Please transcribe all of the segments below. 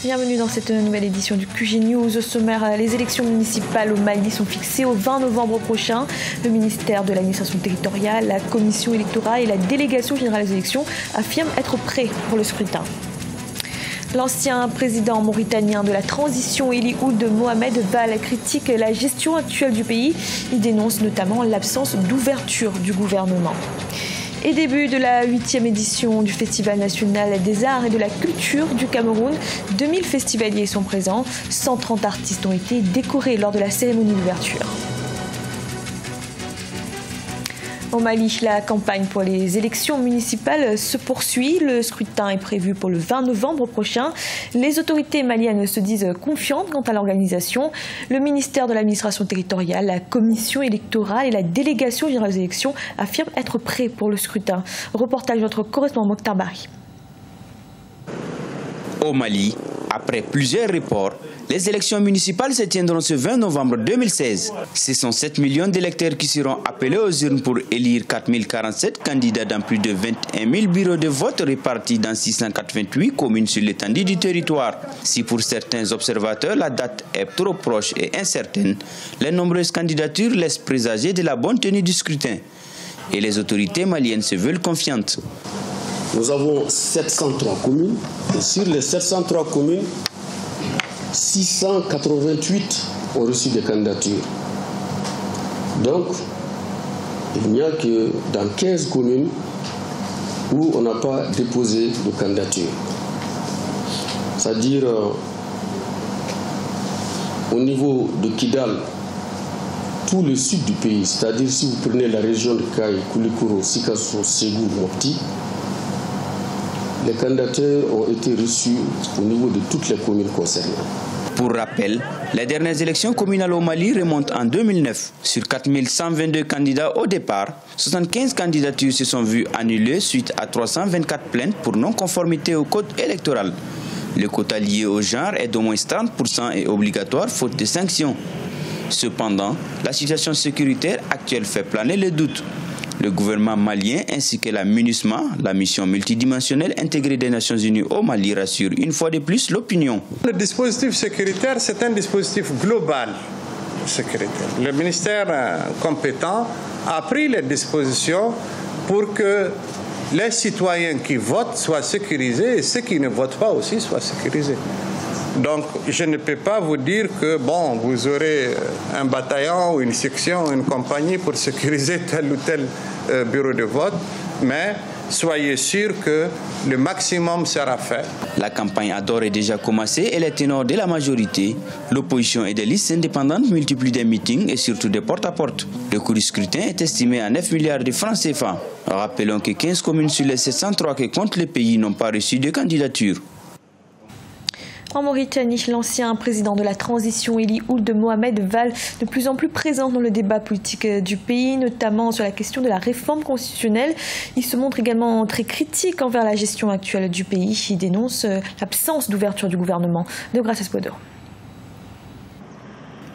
Bienvenue dans cette nouvelle édition du QG News. Au sommaire, les élections municipales au Mali sont fixées au 20 novembre prochain. Le ministère de l'administration territoriale, la commission électorale et la délégation générale des élections affirment être prêts pour le scrutin. L'ancien président mauritanien de la transition, Ely Ould Mohamed Vall, critique la gestion actuelle du pays. Il dénonce notamment l'absence d'ouverture du gouvernement. Et début de la 8e édition du Festival national des arts et de la culture du Cameroun. 2000 festivaliers sont présents. 130 artistes ont été décorés lors de la cérémonie d'ouverture. Au Mali, la campagne pour les élections municipales se poursuit. Le scrutin est prévu pour le 20 novembre prochain. Les autorités maliennes se disent confiantes quant à l'organisation. Le ministère de l'administration territoriale, la commission électorale et la délégation générale des élections affirment être prêts pour le scrutin. Reportage de notre correspondant Mokhtar Bari. Au Mali, après plusieurs reports, les élections municipales se tiendront ce 20 novembre 2016. Ce sont 7 millions d'électeurs qui seront appelés aux urnes pour élire 4047 candidats dans plus de 21 000 bureaux de vote répartis dans 688 communes sur l'étendue du territoire. Si pour certains observateurs la date est trop proche et incertaine, les nombreuses candidatures laissent présager de la bonne tenue du scrutin. Et les autorités maliennes se veulent confiantes. Nous avons 703 communes et sur les 703 communes, 688 ont reçu des candidatures. Donc, il n'y a que dans 15 communes où on n'a pas déposé de candidature. C'est-à-dire, au niveau de Kidal, tout le sud du pays, c'est-à-dire si vous prenez la région de Kaye, Koulikoro, Sikasso, Ségou, Mopti, les candidatures ont été reçues au niveau de toutes les communes concernées. Pour rappel, les dernières élections communales au Mali remontent en 2009. Sur 4122 candidats au départ, 75 candidatures se sont vues annulées suite à 324 plaintes pour non-conformité au code électoral. Le quota lié au genre est d'au moins 30% et obligatoire faute de sanctions. Cependant, la situation sécuritaire actuelle fait planer le doute. Le gouvernement malien ainsi que la MINUSMA, la mission multidimensionnelle intégrée des Nations Unies au Mali, rassure une fois de plus l'opinion. Le dispositif sécuritaire, c'est un dispositif global sécuritaire. Le ministère compétent a pris les dispositions pour que les citoyens qui votent soient sécurisés et ceux qui ne votent pas aussi soient sécurisés. Donc, je ne peux pas vous dire que, bon, vous aurez un bataillon ou une section, une compagnie pour sécuriser tel ou tel bureau de vote, mais soyez sûr que le maximum sera fait. La campagne a d'ores et déjà commencé et les ténors de la majorité, l'opposition et des listes indépendantes multiplient des meetings et surtout des porte-à-porte. Le coût du scrutin est estimé à 9 milliards de francs CFA. Rappelons que 15 communes sur les 703 que compte le pays n'ont pas reçu de candidature. En Mauritanie, l'ancien président de la transition, Ely Ould Mohamed Vall, de plus en plus présent dans le débat politique du pays, notamment sur la question de la réforme constitutionnelle. Il se montre également très critique envers la gestion actuelle du pays. Il dénonce l'absence d'ouverture du gouvernement. De Grâce Espodo.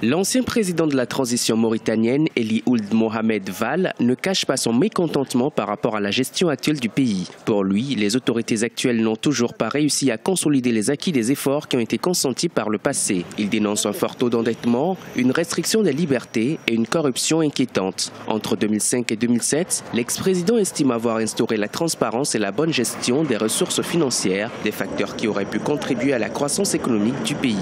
L'ancien président de la transition mauritanienne, Ely Ould Mohamed Vall, ne cache pas son mécontentement par rapport à la gestion actuelle du pays. Pour lui, les autorités actuelles n'ont toujours pas réussi à consolider les acquis des efforts qui ont été consentis par le passé. Il dénonce un fort taux d'endettement, une restriction des libertés et une corruption inquiétante. Entre 2005 et 2007, l'ex-président estime avoir instauré la transparence et la bonne gestion des ressources financières, des facteurs qui auraient pu contribuer à la croissance économique du pays.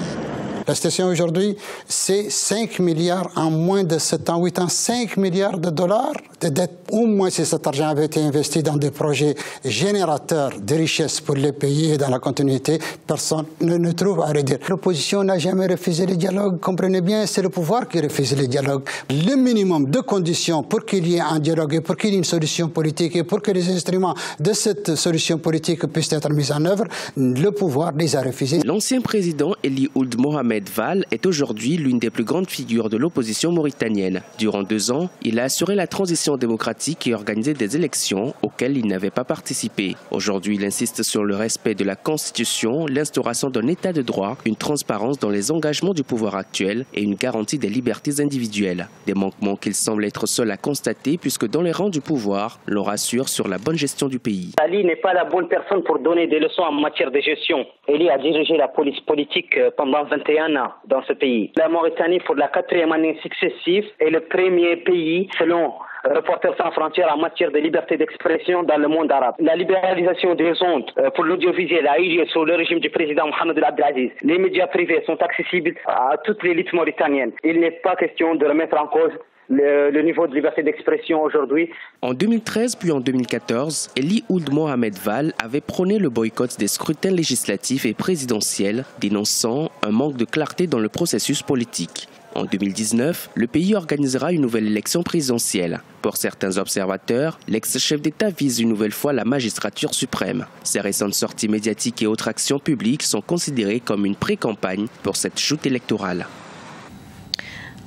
La situation aujourd'hui, c'est 5 milliards en moins de 7 ans, 8 ans, 5 milliards de dollars de dettes. Au moins si cet argent avait été investi dans des projets générateurs de richesses pour les pays et dans la continuité, personne ne trouve à redire. L'opposition n'a jamais refusé le dialogue. Comprenez bien, c'est le pouvoir qui refuse le dialogue. Le minimum de conditions pour qu'il y ait un dialogue et pour qu'il y ait une solution politique et pour que les instruments de cette solution politique puissent être mis en œuvre, le pouvoir les a refusés. L'ancien président Ely Ould Mohamed Mohamed Val est aujourd'hui l'une des plus grandes figures de l'opposition mauritanienne. Durant 2 ans, il a assuré la transition démocratique et organisé des élections auxquelles il n'avait pas participé. Aujourd'hui, il insiste sur le respect de la Constitution, l'instauration d'un état de droit, une transparence dans les engagements du pouvoir actuel et une garantie des libertés individuelles. Des manquements qu'il semble être seul à constater puisque dans les rangs du pouvoir, l'on rassure sur la bonne gestion du pays. Ali n'est pas la bonne personne pour donner des leçons en matière de gestion. Ali a dirigé la police politique pendant 21 ans dans ce pays. La Mauritanie, pour la 4e année successive, est le premier pays, selon Reporters sans frontières, en matière de liberté d'expression dans le monde arabe. La libéralisation des ondes pour l'audiovisuel a eu lieu sous le régime du président Mohamed Abdelaziz. Les médias privés sont accessibles à toute l'élite mauritanienne. Il n'est pas question de remettre en cause le niveau de liberté d'expression aujourd'hui. En 2013 puis en 2014, Eli Ould Mohamed Val avait prôné le boycott des scrutins législatifs et présidentiels, dénonçant un manque de clarté dans le processus politique. En 2019, le pays organisera une nouvelle élection présidentielle. Pour certains observateurs, l'ex-chef d'État vise une nouvelle fois la magistrature suprême. Ses récentes sorties médiatiques et autres actions publiques sont considérées comme une pré-campagne pour cette joute électorale.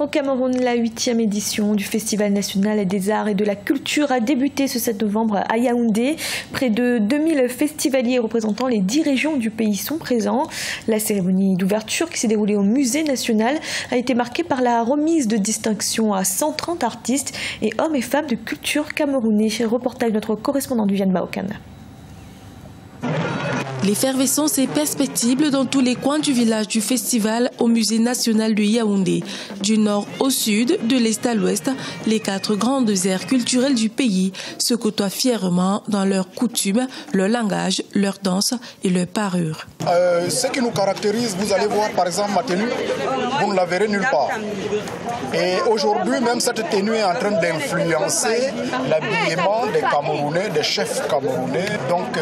Au Cameroun, la 8e édition du Festival national des arts et de la culture a débuté ce 7 novembre à Yaoundé. Près de 2000 festivaliers représentant les 10 régions du pays sont présents. La cérémonie d'ouverture qui s'est déroulée au Musée national a été marquée par la remise de distinction à 130 artistes et hommes et femmes de culture camerounais. Reportage de notre correspondant du Vienne Baokan. L'effervescence est perceptible dans tous les coins du village du festival au Musée national de Yaoundé. Du nord au sud, de l'est à l'ouest, les 4 grandes aires culturelles du pays se côtoient fièrement dans leurs coutumes, leur langage, leur danse et leur parure. Ce qui nous caractérise, vous allez voir par exemple ma tenue, vous ne la verrez nulle part. Et aujourd'hui, même cette tenue est en train d'influencer l'habillement des Camerounais, des chefs camerounais. Donc,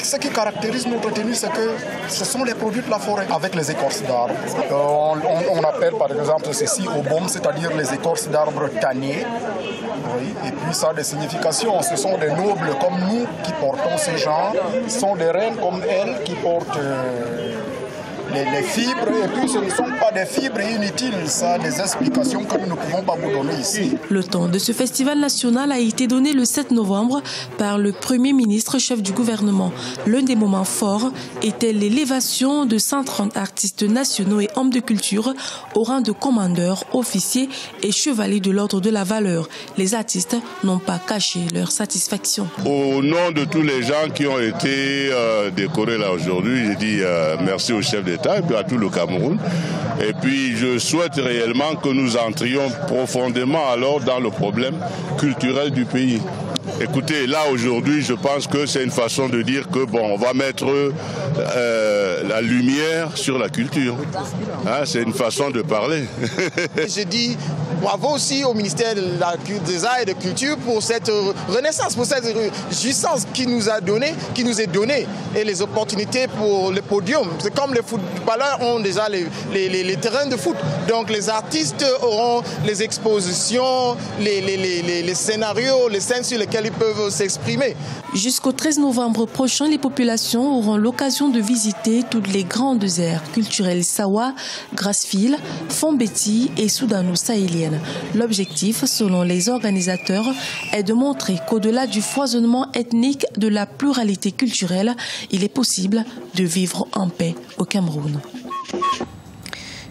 ce qui caractérise notre tenue, c'est que ce sont les produits de la forêt avec les écorces d'arbres. On appelle par exemple ceci au baume, c'est-à-dire les écorces d'arbres tannés. Oui, et puis ça a des significations. Ce sont des nobles comme nous qui portons ces genres. Ce sont des reines comme elles qui portent les fibres. Et puis ce ne sont pas des fibres inutiles. Ça a des explications que nous ne pouvons pas vous donner ici. Le temps de ce festival national a été donné le 7 novembre par le Premier ministre chef du gouvernement. L'un des moments forts était l'élévation de 130 artistes nationaux et hommes de culture au rang de commandeurs, officiers et chevaliers de l'ordre de la valeur. Les artistes n'ont pas caché leur satisfaction. Au nom de tous les gens qui ont été décorés là aujourd'hui, je dis merci au chef d'État et puis à tout le Cameroun. Et puis je souhaite réellement que nous entrions profondément alors dans le problème culturel du pays. Écoutez, là aujourd'hui, je pense que c'est une façon de dire que bon, on va mettre la lumière sur la culture. Hein, c'est une façon de parler. Je dis bravo aussi au ministère des Arts et de la Culture pour cette renaissance, pour cette jouissance qui nous est donnée et les opportunités pour le podium. C'est comme les footballeurs ont déjà les terrains de foot. Donc les artistes auront les expositions, les scénarios, les scènes sur lesquelles ils peuvent s'exprimer. Jusqu'au 13 novembre prochain, les populations auront l'occasion de visiter toutes les grandes aires culturelles Sawa, Grassfield, Fombeti et soudano-sahélienne. L'objectif, selon les organisateurs, est de montrer qu'au-delà du foisonnement ethnique, de la pluralité culturelle, il est possible de vivre en paix au Cameroun.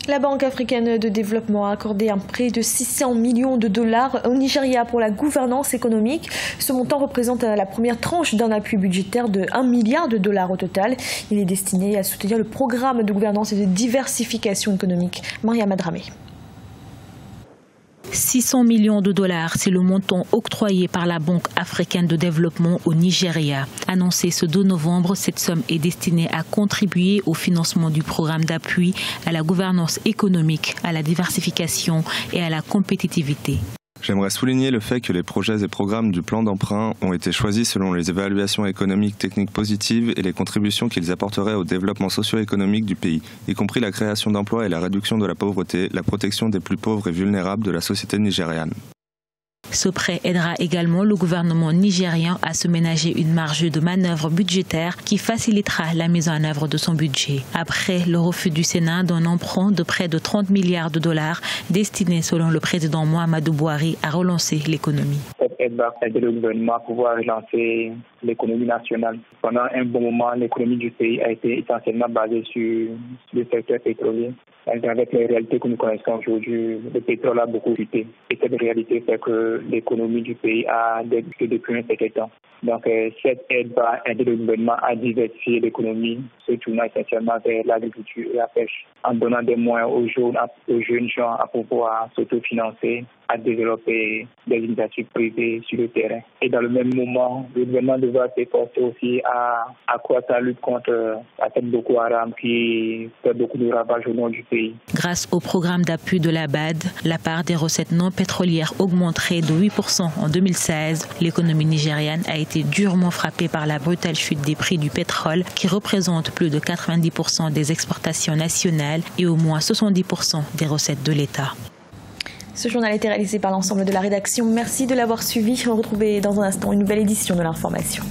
La Banque africaine de développement a accordé un prêt de 600 millions de dollars au Nigeria pour la gouvernance économique. Ce montant représente la première tranche d'un appui budgétaire de 1 milliard de dollars au total. Il est destiné à soutenir le programme de gouvernance et de diversification économique. Maria Madramé. 600 millions de dollars, c'est le montant octroyé par la Banque africaine de développement au Nigeria. Annoncé ce 2 novembre, cette somme est destinée à contribuer au financement du programme d'appui à la gouvernance économique, à la diversification et à la compétitivité. J'aimerais souligner le fait que les projets et programmes du plan d'emprunt ont été choisis selon les évaluations économiques techniques positives et les contributions qu'ils apporteraient au développement socio-économique du pays, y compris la création d'emplois et la réduction de la pauvreté, la protection des plus pauvres et vulnérables de la société nigériane. Ce prêt aidera également le gouvernement nigérian à se ménager une marge de manœuvre budgétaire qui facilitera la mise en œuvre de son budget. Après le refus du Sénat d'un emprunt de près de 30 milliards de dollars destiné, selon le président Muhammadu Buhari, à relancer l'économie. Cette aide va aider le gouvernement à pouvoir relancer l'économie nationale. Pendant un bon moment, l'économie du pays a été essentiellement basée sur le secteur pétrolier. Avec les réalités que nous connaissons aujourd'hui, le pétrole a beaucoup chuté. Et cette réalité fait que l'économie du pays a débuté depuis un certain temps. Donc cette aide va aider le gouvernement à diversifier l'économie, se tournant essentiellement vers l'agriculture et la pêche, en donnant des moyens aux jeunes gens à pouvoir s'autofinancer, à développer des initiatives privées sur le terrain. Et dans le même moment, le gouvernement devra s'efforcer aussi à accroître la lutte contre la tête Boko Haram qui fait beaucoup de ravages au nord du pays. Grâce au programme d'appui de la BAD, la part des recettes non pétrolières augmenterait de 8% en 2016. L'économie nigériane a été durement frappée par la brutale chute des prix du pétrole qui représente plus de 90% des exportations nationales et au moins 70% des recettes de l'État. Ce journal a été réalisé par l'ensemble de la rédaction. Merci de l'avoir suivi. On va retrouver dans un instant une nouvelle édition de l'information.